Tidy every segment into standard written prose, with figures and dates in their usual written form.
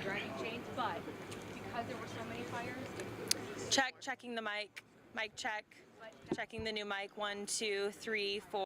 grinding chains, but because there were so many fires, Checking the mic. Mic check. Checking the new mic. 1, 2, 3, 4.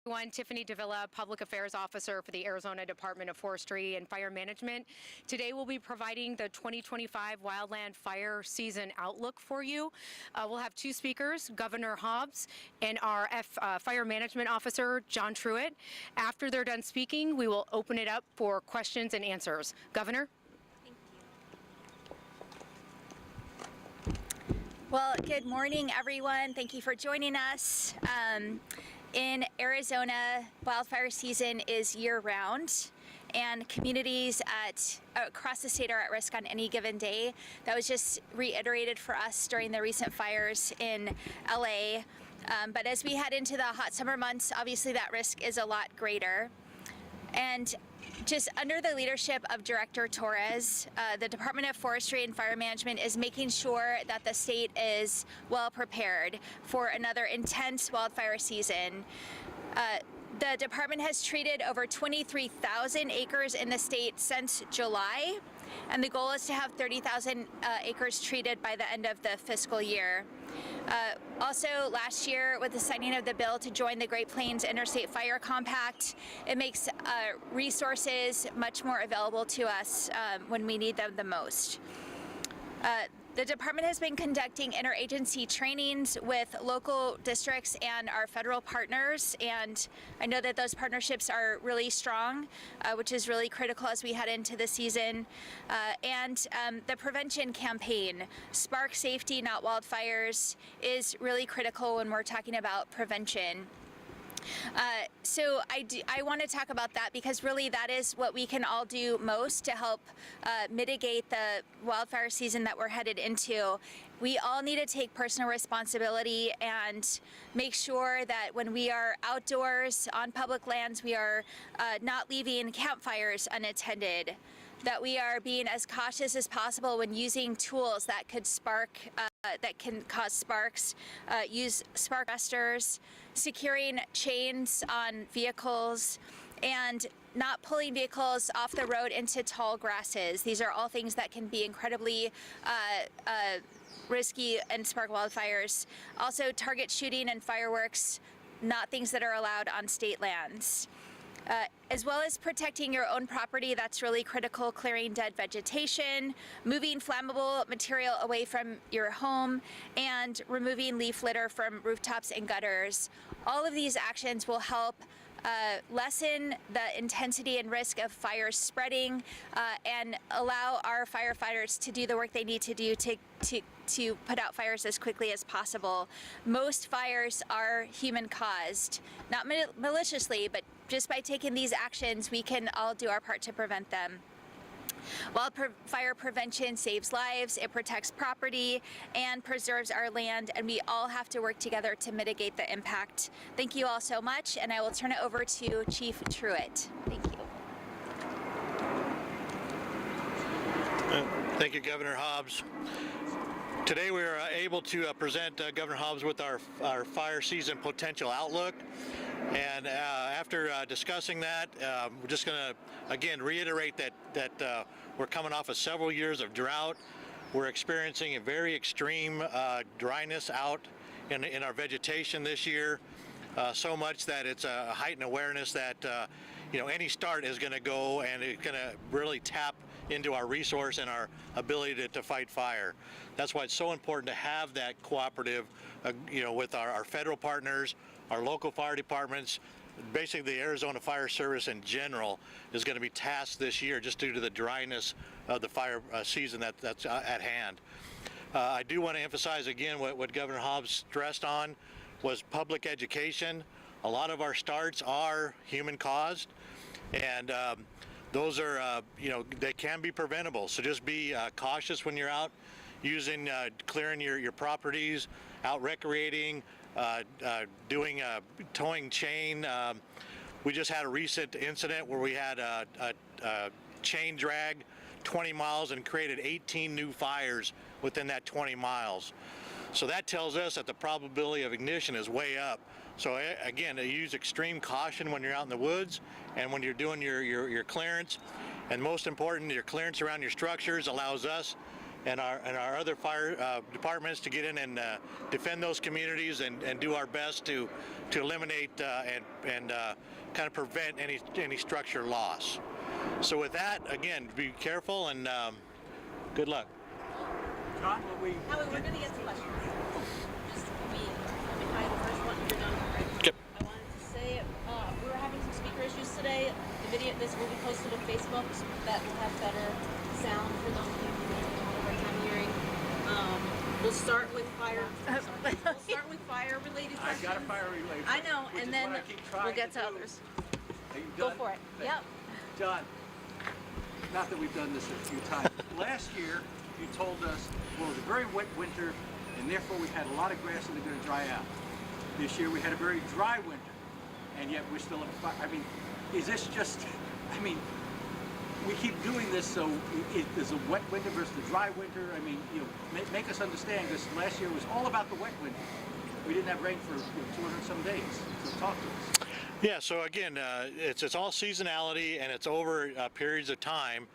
Everyone, Tiffany Davila, Public Affairs Officer for the Arizona Department of Forestry and Fire Management. Today we'll be providing the 2025 Wildland Fire Season Outlook for you. We'll have two speakers, Governor Hobbs and our Fire Management Officer, John Truitt. After they're done speaking, we will open it up for questions and answers. Governor? Well, good morning, everyone. Thank you for joining us. In Arizona, wildfire season is year-round, and communities across the state are at risk on any given day. That was just reiterated for us during the recent fires in LA. But as we head into the hot summer months, obviously that risk is a lot greater. And just under the leadership of Director Torres, the Department of Forestry and Fire Management is making sure that the state is well prepared for another intense wildfire season. The department has treated over 23,000 acres in the state since July, and the goal is to have 30,000 acres treated by the end of the fiscal year. Also, last year, with the signing of the bill to join the Great Plains Interstate Fire Compact, it makes resources much more available to us when we need them the most. The department has been conducting interagency trainings with local districts and our federal partners, and I know that those partnerships are really strong, which is really critical as we head into the season. The prevention campaign, Spark Safety, Not Wildfires, is really critical when we're talking about prevention. So I want to talk about that because really that is what we can all do most to help mitigate the wildfire season that we're headed into. We all need to take personal responsibility and make sure that when we are outdoors on public lands, we are not leaving campfires unattended, that we are being as cautious as possible when using tools that could that can cause sparks, use spark arresters, securing chains on vehicles, and not pulling vehicles off the road into tall grasses. These are all things that can be incredibly risky and spark wildfires. Also, target shooting and fireworks, not things that are allowed on state lands. As well as protecting your own property, that's really critical, clearing dead vegetation, moving flammable material away from your home, and removing leaf litter from rooftops and gutters. All of these actions will help lessen the intensity and risk of fires spreading and allow our firefighters to do the work they need to do to put out fires as quickly as possible. Most fires are human caused, not maliciously, but just by taking these actions, we can all do our part to prevent them. Wildfire prevention saves lives, it protects property, and preserves our land, and we all have to work together to mitigate the impact. Thank you all so much, and I will turn it over to Chief Truitt. Thank you. Thank you, Governor Hobbs. Today we are able to present Governor Hobbs with our fire season potential outlook. And after discussing that, we're just going to again reiterate that we're coming off of several years of drought. We're experiencing a very extreme dryness out in our vegetation this year, so much that it's a heightened awareness that any start is going to go and it's going to really tap into our resource and our ability to fight fire. That's why it's so important to have that cooperative, with our federal partners, our local fire departments. Basically, the Arizona Fire Service in general is going to be tasked this year just due to the dryness of the fire season that's at hand. I do want to emphasize again what Governor Hobbs stressed on was public education. A lot of our starts are human caused, and those are, they can be preventable. So just be cautious when you're out using, clearing your properties, out recreating, doing towing chain. We just had a recent incident where we had a chain drag 20 miles and created 18 new fires within that 20 miles. So that tells us that the probability of ignition is way up. So again, use extreme caution when you're out in the woods and when you're doing your clearance. And most important, your clearance around your structures allows us and our other fire departments to get in and defend those communities and do our best to eliminate and kind of prevent any structure loss. So with that, again, be careful and good luck. John, Howie, we're going to get to questions. Just me. I first want you're done, right? Yep. I wanted to say we were having some speaker issues today. This will be posted on Facebook so that will have better sound for those people who don't have a hard time hearing. We'll start with fire. We'll start with fire-related I've questions. got a fire related. I know, which and is then what I keep trying we'll get to do. others. Are you Go done? for it. Thanks. Yep. John, not that we've done this a few times. Last year, you told us, well, it was a very wet winter, and therefore we had a lot of grass that are going to dry out. This year we had a very dry winter, and yet we're still at fire. I mean, is this just, I mean, we keep doing this, so there's a wet winter versus the dry winter. I mean, you know, make us understand, because last year was all about the wet winter. We didn't have rain for 200 some days, so talk to us. Yeah, so again, it's all seasonality and it's over periods of time.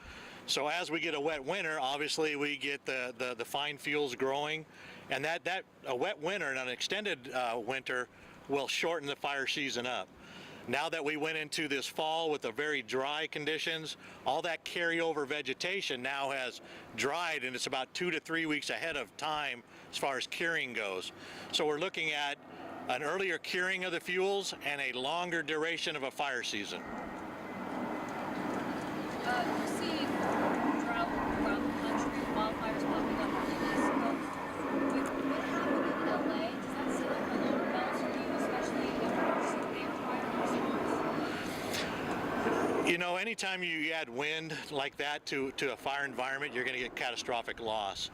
So as we get a wet winter, obviously we get the fine fuels growing, and that a wet winter and an extended winter will shorten the fire season up. Now that we went into this fall with the very dry conditions, all that carryover vegetation now has dried, and it's about 2 to 3 weeks ahead of time as far as curing goes. So we're looking at an earlier curing of the fuels and a longer duration of a fire season. You see drought throughout the country, wildfires popping up on the East Coast. What happened in LA? Does that set off alarm bells for you, especially if you're severe fire response? You know, anytime you add wind like that to a fire environment, you're going to get catastrophic loss.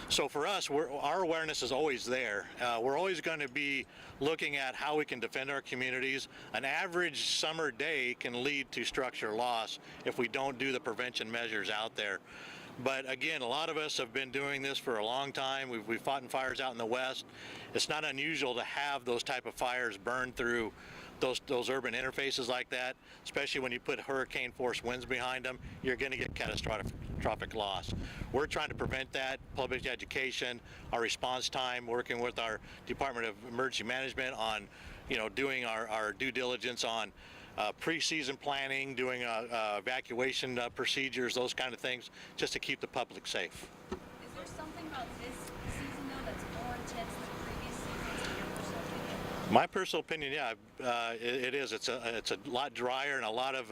So for us, our awareness is always there. We're always going to be looking at how we can defend our communities. An average summer day can lead to structure loss if we don't do the prevention measures out there. But again, a lot of us have been doing this for a long time. We've fought in fires out in the West. It's not unusual to have those type of fires burn through those urban interfaces like that, especially when you put hurricane force winds behind them. You're going to get catastrophic loss. We're trying to prevent that. Public education, our response time, working with our Department of Emergency Management on, you know, doing our due diligence on pre-season planning, doing evacuation procedures, those kind of things, just to keep the public safe. Is there something about this season, though, that's more intense than previous seasons, in your personal opinion? My personal opinion, yeah, it is. It's a lot drier, and a lot of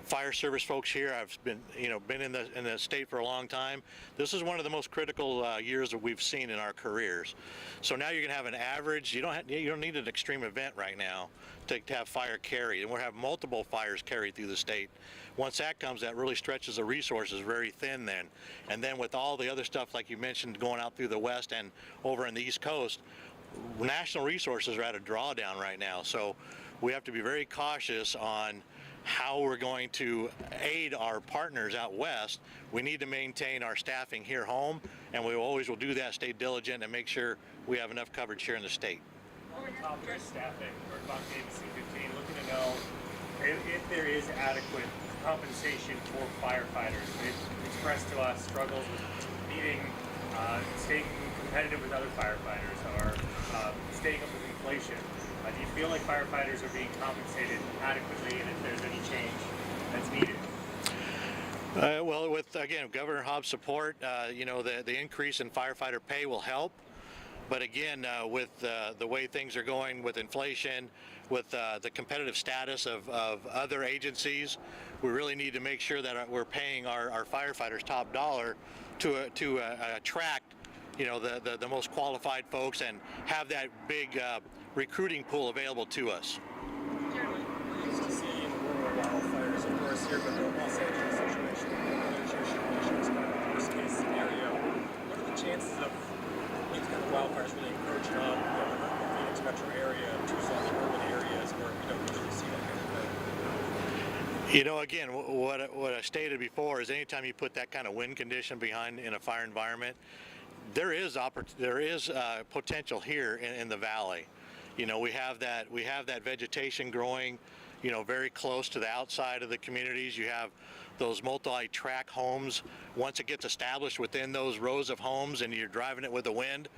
fire service folks here. I've been in the state for a long time. This is one of the most critical years that we've seen in our careers. So now you're going to have an average. You don't need an extreme event right now to have fire carried, and we'll have multiple fires carried through the state. Once that comes, that really stretches the resources very thin then. And then with all the other stuff, like you mentioned, going out through the West and over in the East Coast, national resources are at a drawdown right now. So we have to be very cautious on how we're going to aid our partners out west. We need to maintain our staffing here home, and we always will do that, stay diligent, and make sure we have enough coverage here in the sate. On top of staffing, we're talking ABC 15, looking to know if there is adequate compensation for firefighters. They've expressed to us struggles with meeting, staying competitive with other firefighters, or staying up with inflation. Do you feel like firefighters are being compensated adequately, and if there's any change that's needed? Well, with, again, Governor Hobbs' support, the increase in firefighter pay will help. But again, with the way things are going with inflation, with the competitive status of other agencies, we really need to make sure that we're paying our firefighters top dollar to attract, the most qualified folks and have that big recruiting pool available to us. Jeremy, we used to see in the rural wildfires, of course, here, but the Los Angeles situation, there's your situation is kind of a worst case scenario. What are the chances of these kind of wildfires really encroaching on the Phoenix metro area, Tucson, the urban areas where we don't usually see that kind of thing? Again, what I stated before is anytime you put that kind of wind condition behind in a fire environment, there is potential here in the valley. We have that vegetation growing, very close to the outside of the communities. You have those multi-track homes, once it gets established within those rows of homes and you're driving it with the wind,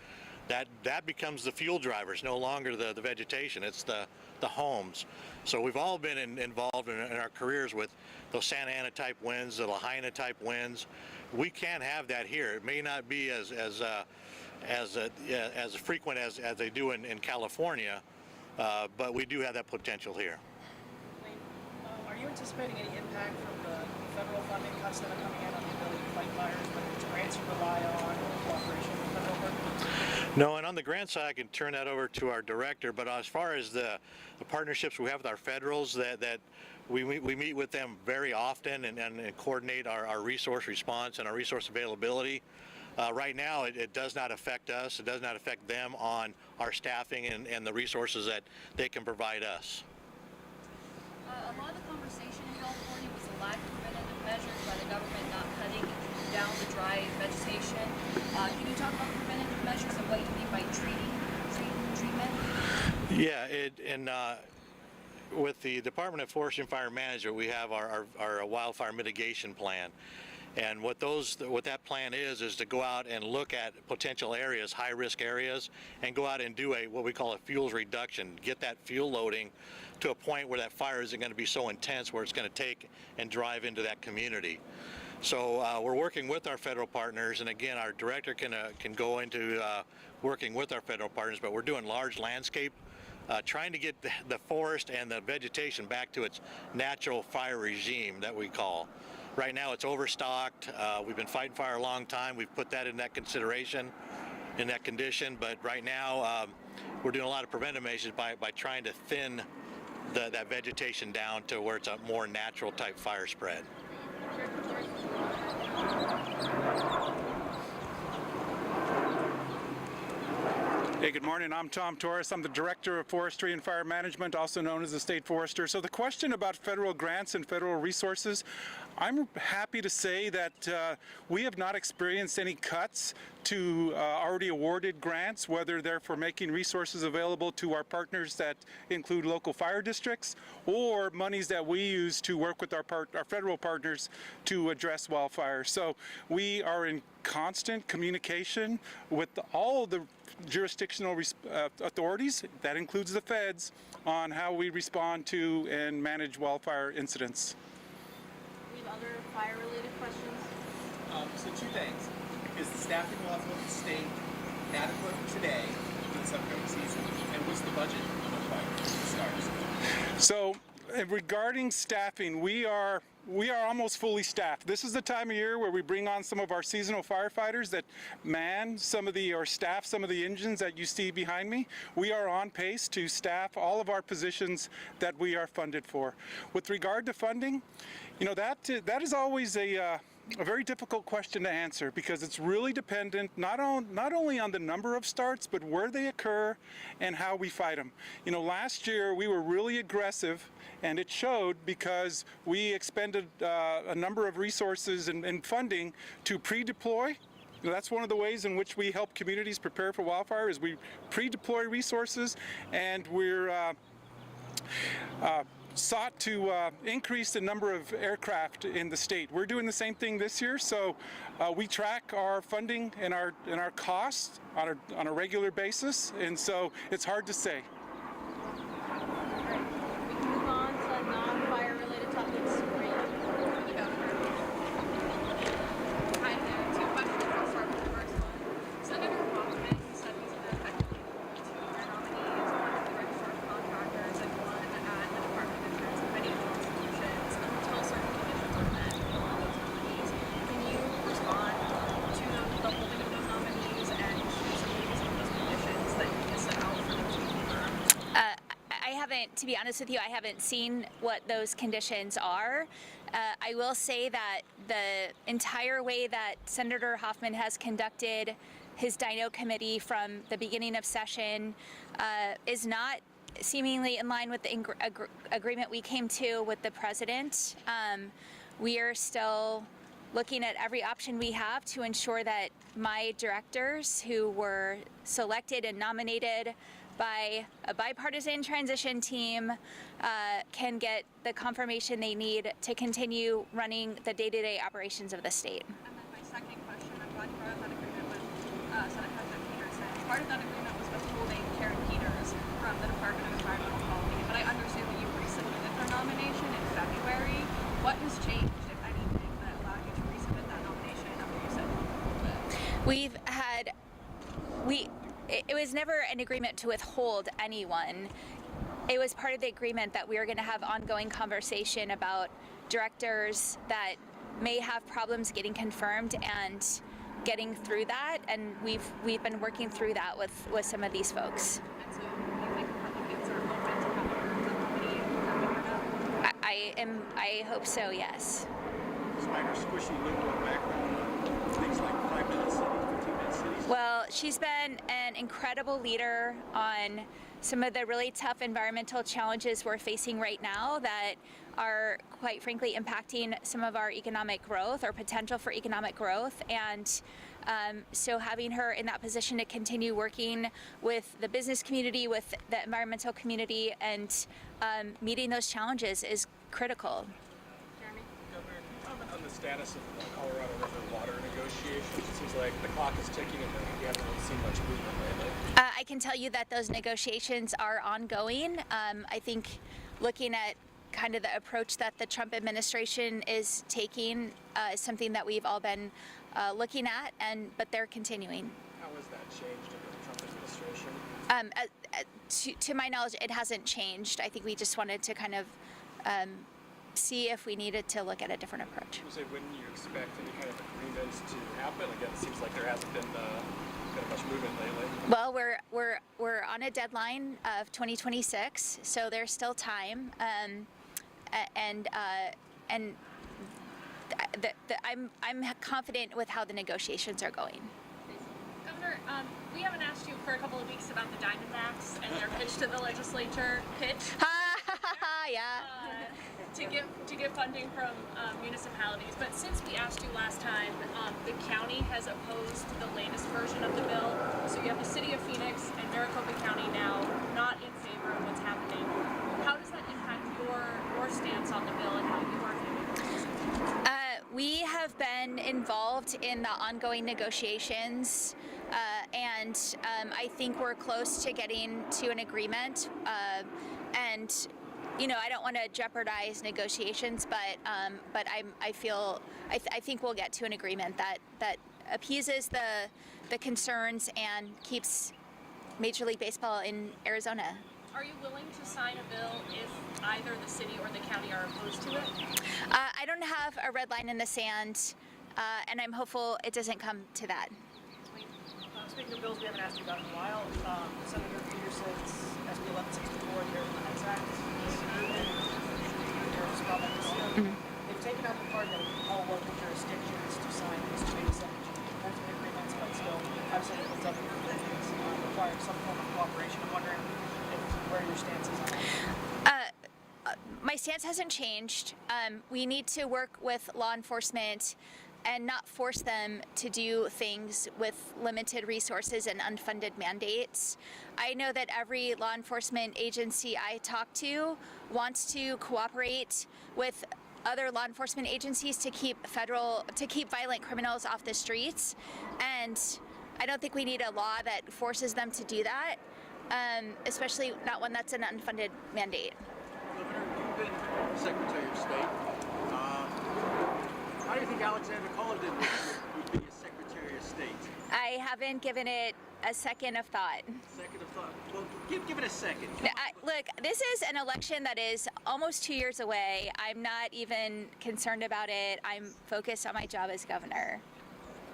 that becomes the fuel driver. It's no longer the vegetation, it's the homes. So we've all been involved in our careers with those Santa Ana type winds, the Lahaina type winds. We can't have that here. It may not be as frequent as they do in California, but we do have that potential here. Are you anticipating any impact from the federal funding cuts that are coming in on the ability to fight fires, whether it's grants you rely on or cooperation with federal partners? No, and on the grant side, I can turn that over to our director, but as far as the partnerships we have with our federals, that we meet with them very often and coordinate our resource response and our resource availability. Right now, it does not affect us. It does not affect them on our staffing and the resources that they can provide us. A lot of the conversation in California was the lack of preventative measures by the government not cutting down the dry vegetation. Can you talk about preventative measures and what you mean by treatment? Yeah, with the Department of Forestry and Fire Management, we have our wildfire mitigation plan. And what that plan is to go out and look at potential areas, high-risk areas, and go out and do what we call a fuels reduction, get that fuel loading to a point where that fire isn't going to be so intense where it's going to take and drive into that community. So we're working with our federal partners, and again, our director can go into working with our federal partners, but we're doing large landscape, trying to get the forest and the vegetation back to its natural fire regime that we call. Right now it's overstocked. We've been fighting fire a long time. We've put that in that consideration, in that condition, but right now we're doing a lot of preventive measures by trying to thin that vegetation down to where it's a more natural type fire spread. Hey, good morning. I'm Tom Torres. I'm the Director of Forestry and Fire Management, also known as the State Forester. So the question about federal grants and federal resources, I'm happy to say that we have not experienced any cuts to already awarded grants, whether they're for making resources available to our partners that include local fire districts or monies that we use to work with our federal partners to address wildfires. So we are in constant communication with all the jurisdictional authorities, that includes the feds, on how we respond to and manage wildfire incidents. We have other fire-related questions. So two things. Is the staffing level of the state adequate today for this upcoming season? And what's the budget look like for the stars? So regarding staffing, we are almost fully staffed. This is the time of year where we bring on some of our seasonal firefighters that man or staff some of the engines that you see behind me. We are on pace to staff all of our positions that we are funded for. With regard to funding, that is always a very difficult question to answer because it's really dependent not only on the number of starts, but where they occur and how we fight them. Last year we were really aggressive, and it showed because we expended a number of resources and funding to pre-deploy. That's one of the ways in which we help communities prepare for wildfire, is we pre-deploy resources, and we're sought to increase the number of aircraft in the state. We're doing the same thing this year, so we track our funding and our costs on a regular basis, and so it's hard to say. We can move on to non-fire related topics. Hi there. Two questions. I'll start with the first one. Senator Hobbs said he's going to effectively two other nominees, one at the Registrar of Contractors and one at the Department of Insurance and Financial Institutions until certain conditions are met for all those nominees. Can you respond to the holding of those nominees and to some of those conditions that you just set out for them to confirm? To be honest with you, I haven't seen what those conditions are. I will say that the entire way that Senator Hoffman has conducted his Dino committee from the beginning of session is not seemingly in line with the agreement we came to with the president. We are still looking at every option we have to ensure that my directors who were selected and nominated by a bipartisan transition team can get the confirmation they need to continue running the day-to-day operations of the state. And then my second question, I'm glad you brought up that agreement with Senate President Peterson. Part of that agreement was withholding Karen Peters from the Department of Environmental Quality, but I understand that you resubmitted her nomination in February. What has changed, if anything, that allowed you to resubmit that nomination after you said you withheld it? It was never an agreement to withhold anyone. It was part of the agreement that we were going to have ongoing conversation about directors that may have problems getting confirmed and getting through that, and we've been working through that with some of these folks. And so you think Republicans are open to having her nominee now? I hope so, yes. Spider squishy liberal background on things like 5-minute cities, 15-minute cities. Well, she's been an incredible leader on some of the really tough environmental challenges we're facing right now that are, quite frankly, impacting some of our economic growth or potential for economic growth. And so having her in that position to continue working with the business community, with the environmental community, and meeting those challenges is critical. Jeremy? Governor, can you comment on the status of the Colorado River water negotiations? It seems like the clock is ticking and we haven't really seen much movement lately. I can tell you that those negotiations are ongoing. I think looking at kind of the approach that the Trump administration is taking is something that we've all been looking at, but they're continuing. How has that changed under the Trump administration? To my knowledge, it hasn't changed. I think we just wanted to kind of see if we needed to look at a different approach. You say, when do you expect any kind of agreements to happen? Again, it seems like there hasn't been much movement lately. Well, we're on a deadline of 2026, so there's still time, I'm confident with how the negotiations are going. Governor, we haven't asked you for a couple of weeks about the Diamondbacks and their pitch to the legislature. Yeah. To get funding from municipalities. But since we asked you last time, the county has opposed the latest version of the bill. So you have the city of Phoenix and Maricopa County now not in favor of what's happening. How does that impact your stance on the bill and how you are viewing it? We have been involved in the ongoing negotiations, and I think we're close to getting to an agreement. And I don't want to jeopardize negotiations, but I think we'll get to an agreement that appeases the concerns and keeps Major League Baseball in Arizona. Are you willing to sign a bill if either the city or the county are opposed to it? I don't have a red line in the sand, and I'm hopeful it doesn't come to that. Speaking of bills we haven't asked you about in a while, Senator Peterson's SB 1164, the Arizona Act, they've taken out the part that all local jurisdictions to sign these 287 enforcement agreements, but still, obviously, it's other provisions require some form of cooperation. I'm wondering where your stance is on that. My stance hasn't changed. We need to work with law enforcement and not force them to do things with limited resources and unfunded mandates. I know that every law enforcement agency I talk to wants to cooperate with other law enforcement agencies to keep violent criminals off the streets, and I don't think we need a law that forces them to do that, especially not one that's an unfunded mandate. Governor, you've been Secretary of State. How do you think Alexander Cullington would be as Secretary of State? I haven't given it a second of thought. Second of thought. Well, give it a second. Look, this is an election that is almost 2 years away. I'm not even concerned about it. I'm focused on my job as governor.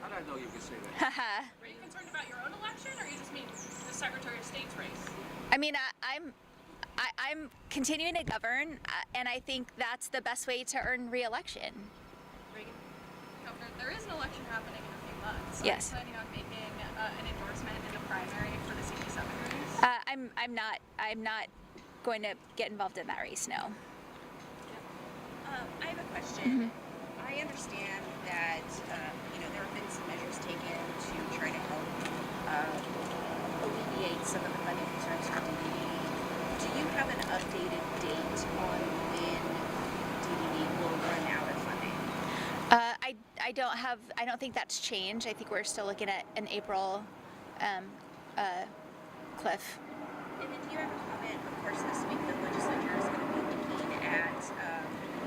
How did I know you could say that? Are you concerned about your own election, or you just mean the Secretary of State's race? I mean, I'm continuing to govern, and I think that's the best way to earn re-election. Governor, there is an election happening in a few months. Yes. Are you planning on making an endorsement in the primary for the CD7 race? I'm not going to get involved in that race. No. I have a question. I understand that there have been some measures taken to try to help alleviate some of the funding concerns from updated date on when DDD will run out of funding? I don't think that's changed. I think we're still looking at an April cliff. And then do you have a comment? Of course, this week the legislature is going to be looking at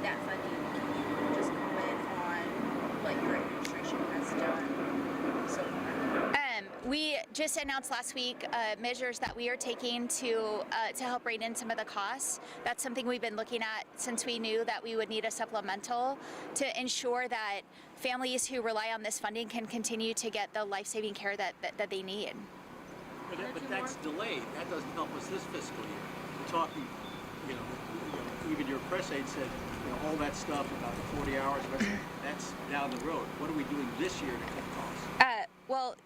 that funding. Can you just comment on what your administration has done so far? We just announced last week measures that we are taking to help rein in some of the costs. That's something we've been looking at since we knew that we would need a supplemental to ensure that families who rely on this funding can continue to get the life-saving care that they need. But that's delayed. That doesn't help us this fiscal year. We're talking, even your press aide said, all that stuff about the 40 hours, that's down the road. What are we doing this year to cut costs? Well,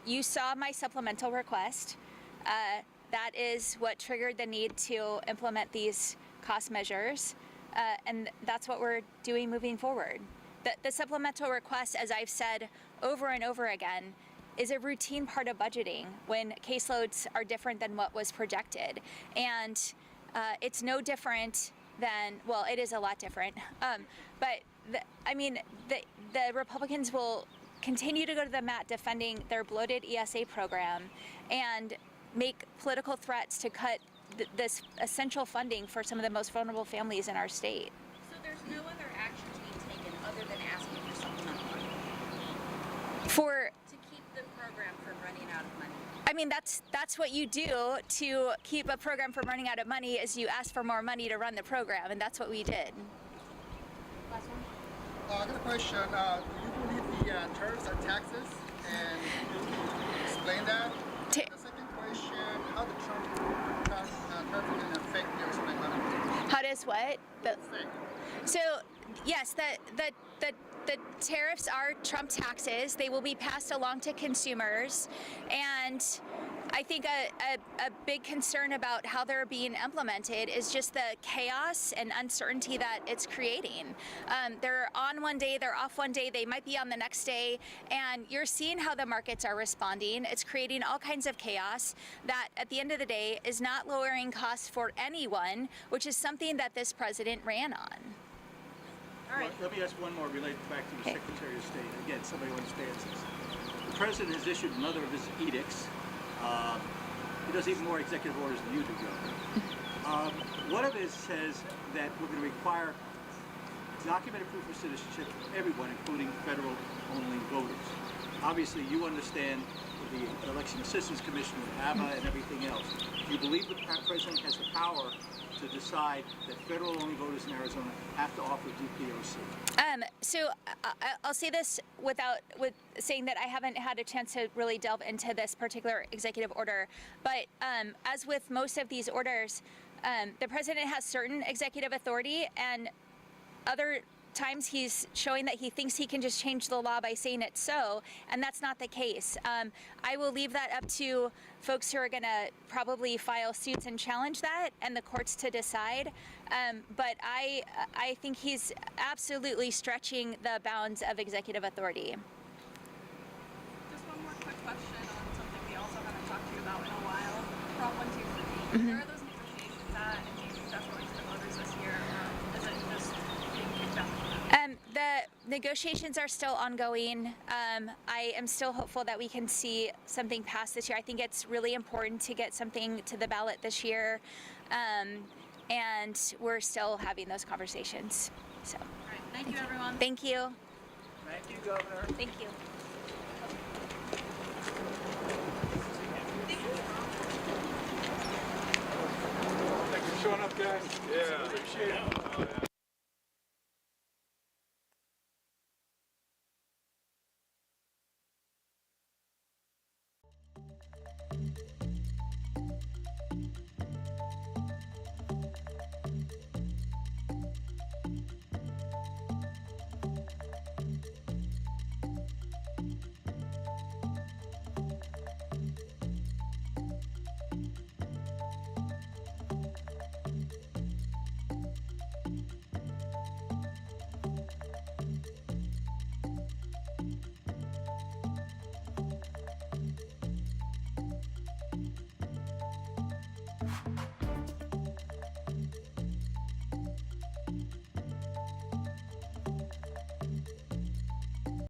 you saw my supplemental request. That is what triggered the need to implement these cost measures, and that's what we're doing moving forward. The supplemental request, as I've said over and over again, is a routine part of budgeting when caseloads are different than what was projected. And it's no different than, well, it is a lot different, but the Republicans will continue to go to the mat defending their bloated ESA program and make political threats to cut this essential funding for some of the most vulnerable families in our state. So there's no other actions being taken other than asking for supplemental money to keep the program from running out of money? I mean, that's what you do to keep a program from running out of money, is you ask for more money to run the program, and that's what we did. Last one. I got a question. Do you believe the tariffs are taxes? And can you explain that? The second question, how the Trump tariff can affect the Arizona economy? How does what? So, yes, the tariffs are Trump taxes. They will be passed along to consumers. And I think a big concern about how they're being implemented is just the chaos and uncertainty that it's creating. They're on one day, they're off one day, they might be on the next day, and you're seeing how the markets are responding. It's creating all kinds of chaos that at the end of the day is not lowering costs for anyone, which is something that this president ran on. All right. Let me ask one more related back to the Secretary of State. Again, somebody who understands this. The president has issued another of his edicts. He does even more executive orders than you do, Governor. One of his says that we're going to require documented proof of citizenship for everyone, including federal-only voters. Obviously, you understand the Election Assistance Commission with ABBA and everything else. Do you believe the president has the power to decide that federal-only voters in Arizona have to offer DPOC? So I'll say this with saying that I haven't had a chance to really delve into this particular executive order, but as with most of these orders, the president has certain executive authority, and other times he's showing that he thinks he can just change the law by saying it's so, and that's not the case. I will leave that up to folks who are going to probably file suits and challenge that, and the courts to decide. But I think he's absolutely stretching the bounds of executive authority. Just one more quick question on something we also haven't talked to you about in a while. Prop 123. Where are those negotiations at, and do you think that's going to the voters this year, or is it just being kicked out? The negotiations are still ongoing. I am still hopeful that we can see something passed this year. I think it's really important to get something to the ballot this year, and we're still having those conversations. So, All right, thank you, everyone. thank you. Thank you, Governor. Thank you. Thanks for showing up, guys. Yeah. Appreciate it.